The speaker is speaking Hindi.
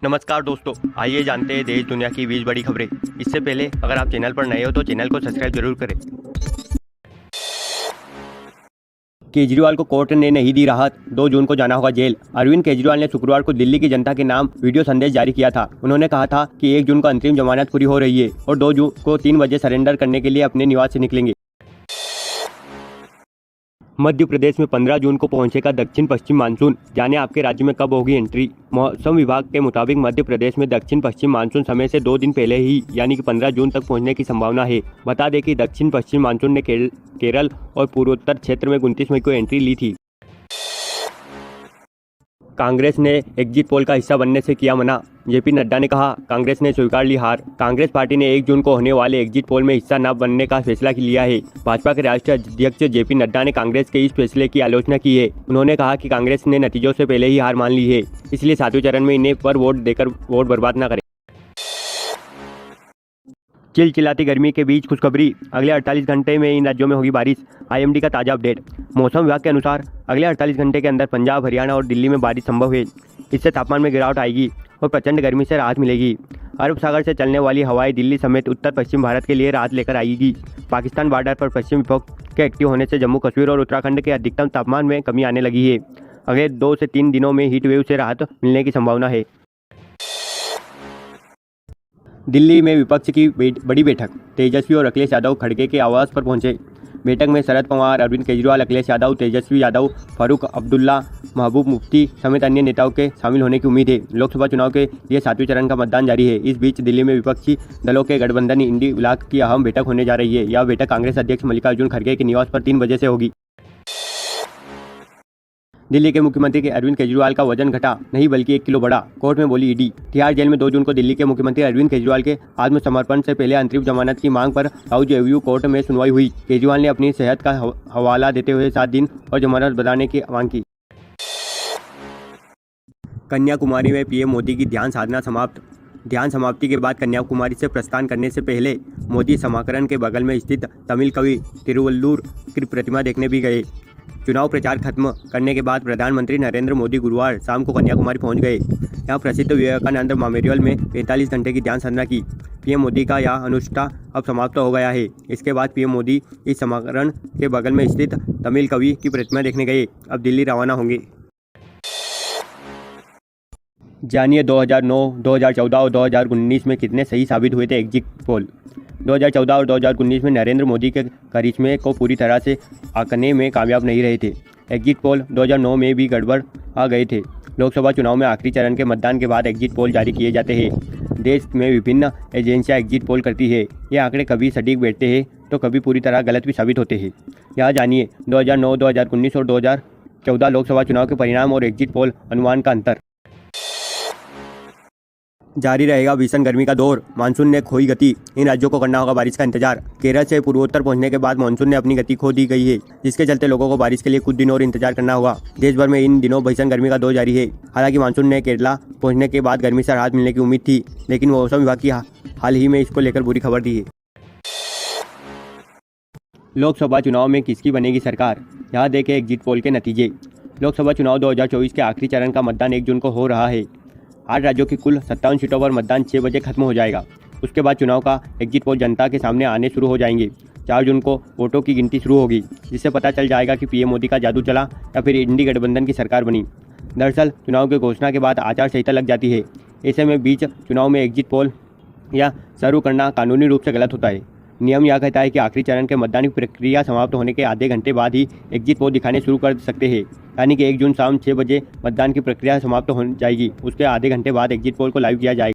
नमस्कार दोस्तों, आइए जानते हैं देश दुनिया की 20 बड़ी खबरें। इससे पहले अगर आप चैनल पर नए हो तो चैनल को सब्सक्राइब जरूर करें। केजरीवाल को कोर्ट ने नहीं दी राहत, 2 जून को जाना होगा जेल। अरविंद केजरीवाल ने शुक्रवार को दिल्ली की जनता के नाम वीडियो संदेश जारी किया था। उन्होंने कहा था कि 1 जून को अंतरिम जमानत पूरी हो रही है और 2 जून को 3 बजे सरेंडर करने के लिए अपने निवास से निकलेंगे। मध्य प्रदेश में 15 जून को पहुंचेगा दक्षिण पश्चिम मानसून, जाने आपके राज्य में कब होगी एंट्री। मौसम विभाग के मुताबिक मध्य प्रदेश में दक्षिण पश्चिम मानसून समय से 2 दिन पहले ही यानी कि 15 जून तक पहुंचने की संभावना है। बता दें कि दक्षिण पश्चिम मानसून ने केरल और पूर्वोत्तर क्षेत्र में 29 मई को एंट्री ली थी। कांग्रेस ने एग्जिट पोल का हिस्सा बनने से किया मना। जेपी नड्डा ने कहा, कांग्रेस ने स्वीकार ली हार। कांग्रेस पार्टी ने 1 जून को होने वाले एग्जिट पोल में हिस्सा न बनने का फैसला लिया है। भाजपा के राष्ट्रीय अध्यक्ष जेपी नड्डा ने कांग्रेस के इस फैसले की आलोचना की है। उन्होंने कहा कि कांग्रेस ने नतीजों से पहले ही हार मान ली है, इसलिए 7वें चरण में इन्हें पर वोट देकर वोट बर्बाद न करें। चिलचिलाती गर्मी के बीच खुशखबरी, अगले 48 घंटे में इन राज्यों में होगी बारिश। आईएमडी का ताज़ा अपडेट। मौसम विभाग के अनुसार अगले 48 घंटे के अंदर पंजाब, हरियाणा और दिल्ली में बारिश संभव है। इससे तापमान में गिरावट आएगी और प्रचंड गर्मी से राहत मिलेगी। अरब सागर से चलने वाली हवाएं दिल्ली समेत उत्तर पश्चिम भारत के लिए राहत लेकर आएगी। पाकिस्तान बॉर्डर पर पश्चिम विक्षोभ के एक्टिव होने से जम्मू कश्मीर और उत्तराखंड के अधिकतम तापमान में कमी आने लगी है। अगले 2 से 3 दिनों में हीट वेव से राहत मिलने की संभावना है। दिल्ली में विपक्ष की बड़ी बैठक, तेजस्वी और अखिलेश यादव खड़गे के आवास पर पहुंचे। बैठक में शरद पवार, अरविंद केजरीवाल, अखिलेश यादव, तेजस्वी यादव, फारूक अब्दुल्ला, महबूब मुफ्ती समेत अन्य नेताओं के शामिल होने की उम्मीद है। लोकसभा चुनाव के लिए 7वें चरण का मतदान जारी है। इस बीच दिल्ली में विपक्षी दलों के गठबंधन इंडी ब्लॉक की अहम बैठक होने जा रही है। यह बैठक कांग्रेस अध्यक्ष मल्लिकार्जुन खड़गे के निवास पर 3 बजे से होगी। दिल्ली के मुख्यमंत्री के अरविंद केजरीवाल का वजन घटा नहीं बल्कि 1 किलो बढ़ा, कोर्ट में बोली ईडी। तिहाड़ जेल में 2 जून को दिल्ली के मुख्यमंत्री अरविंद केजरीवाल के आत्मसमर्पण से पहले अंतरिम जमानत की मांग पर हाउस एवेन्यू कोर्ट में सुनवाई हुई। केजरीवाल ने अपनी सेहत का हवाला देते हुए 7 दिन और जमानत बढ़ाने की मांग की। कन्याकुमारी में पीएम मोदी की ध्यान साधना समाप्त। ध्यान समाप्ति के बाद कन्याकुमारी से प्रस्थान करने से पहले मोदी समाकरण के बगल में स्थित तमिल कवि तिरुवल्लुर की प्रतिमा देखने भी गए। चुनाव प्रचार खत्म करने के बाद प्रधानमंत्री नरेंद्र मोदी गुरुवार शाम को कन्याकुमारी पहुंच गए। यहां प्रसिद्ध विवेकानंद मेमोरियल में 45 घंटे की ध्यान साधना की। पीएम मोदी का यह अनुष्ठान अब समाप्त हो गया है। इसके बाद पीएम मोदी इस समाकरण के बगल में स्थित तमिल कवि की प्रतिमा देखने गए। अब दिल्ली रवाना होंगे। जानिए 2009, 2014 और 2019 में कितने सही साबित हुए थे एग्जिट पोल। 2014 और 2019 में नरेंद्र मोदी के करिश्मे को पूरी तरह से आंकने में कामयाब नहीं रहे थे। एग्जिट पोल 2009 में भी गड़बड़ आ गए थे। लोकसभा चुनाव में आखिरी चरण के मतदान के बाद एग्जिट पोल जारी किए जाते हैं। देश में विभिन्न एजेंसियां एग्जिट पोल करती है। ये आंकड़े कभी सटीक बैठते हैं तो कभी पूरी तरह गलत भी साबित होते हैं। यहाँ जानिए 2009, 2019 और 2014 लोकसभा चुनाव के परिणाम और एग्जिट पोल अनुमान का अंतर। जारी रहेगा भीषण गर्मी का दौर, मानसून ने खोई गति, इन राज्यों को करना होगा बारिश का इंतजार। केरल से पूर्वोत्तर पहुंचने के बाद मानसून ने अपनी गति खो दी गई है, जिसके चलते लोगों को बारिश के लिए कुछ दिन और इंतजार करना होगा। देश भर में इन दिनों भीषण गर्मी का दौर जारी है। हालांकि मानसून ने केरला पहुंचने के बाद गर्मी से राहत मिलने की उम्मीद थी, लेकिन मौसम विभाग की हाल ही में इसको लेकर बुरी खबर दी है। लोकसभा चुनाव में किसकी बनेगी सरकार, यहाँ देखें एग्जिट पोल के नतीजे। लोकसभा चुनाव 2024 के आखिरी चरण का मतदान 1 जून को हो रहा है। 8 राज्यों की कुल 57 सीटों पर मतदान 6 बजे खत्म हो जाएगा। उसके बाद चुनाव का एग्जिट पोल जनता के सामने आने शुरू हो जाएंगे। 4 जून को वोटों की गिनती शुरू होगी, जिससे पता चल जाएगा कि पीएम मोदी का जादू चला या फिर इंडी गठबंधन की सरकार बनी। दरअसल चुनाव की घोषणा के बाद आचार संहिता लग जाती है। ऐसे में बीच चुनाव में एग्जिट पोल या शुरू करना कानूनी रूप से गलत होता है। नियम यह कहता है कि आखिरी चरण के मतदान की प्रक्रिया समाप्त होने के आधे घंटे बाद ही एग्जिट पोल दिखाने शुरू कर सकते हैं। यानी कि 1 जून शाम 6 बजे मतदान की प्रक्रिया समाप्त हो जाएगी। उसके आधे घंटे बाद एग्जिट पोल को लाइव किया जाएगा।